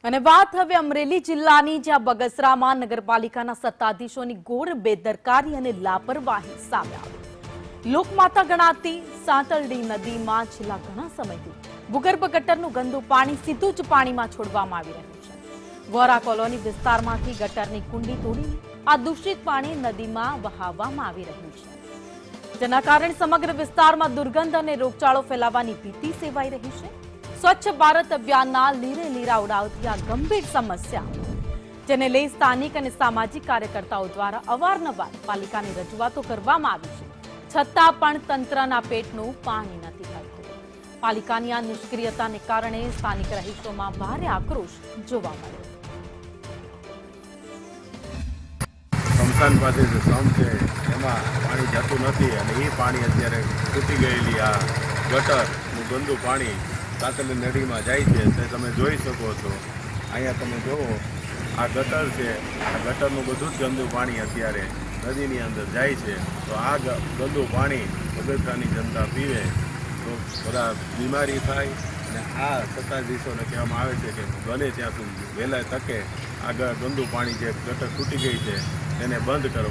અને વાત હવે અમરેલી જિલ્લાની, જ્યાં બગસરામાં નગરપાલિકાના સત્તાધીશોની ઘોર બેદરકારી અને લાપરવાહી સામે આવી। લોકમાતા ગણાતી સાંતલડી નદીમાં છેલ્લા ઘણા સમયથી ભૂગર્ભ ગટરનું ગંદુ પાણી સીધું જ પાણીમાં છોડવામાં આવી રહ્યું છે। વોરા કોલોની વિસ્તારમાંથી ગટરની કુંડી તોડીને આ દૂષિત પાણી નદીમાં વહાવવામાં આવી રહ્યું છે, જેના કારણે સમગ્ર વિસ્તારમાં દુર્ગંધ અને રોગચાળો ફેલાવાની ભીતિ સેવાઈ રહી છે। સ્વચ્છ ભારત અભિયાનના લીરે લીરા ઉડાવતી આ ગંભીર સમસ્યા, જેને લઈ સ્થાનિક અને સામાજિક કાર્યકર્તાઓ દ્વારા અવારનવાર પાલિકાની રજૂઆતો કરવામાં આવી છે, છતાં પણ તંત્રના પેટનું પાણી નથી ભરતું। પાલિકાની આ નિષ્ક્રિયતાને કારણે સ્થાનિક રહીશોમાં ભારે આક્રોશ જોવા મળ્યો। સ્મશાન પાસે જે સમ છે એમાં પાણી જતું નથી અને એ પાણી અત્યારે તૂટી ગયેલી આ ગટરનું ગંદુ પાણી સાતલી નદીમાં જાય છે। તે તમે જોઈ શકો છો, અહીંયા તમે જુઓ આ ગટર છે, આ ગટરનું બધું જ ગંદુ પાણી અત્યારે નદીની અંદર જાય છે। તો આ ગંદુ પાણી બગસરાની જનતા પીવે તો બધા બીમારી થાય અને આ સત્તાધીશોને કહેવામાં આવે છે કે બને ત્યાં સુધી વહેલા તકે આ ગંદુ પાણી જે ગટર તૂટી ગઈ છે એને બંધ કરો।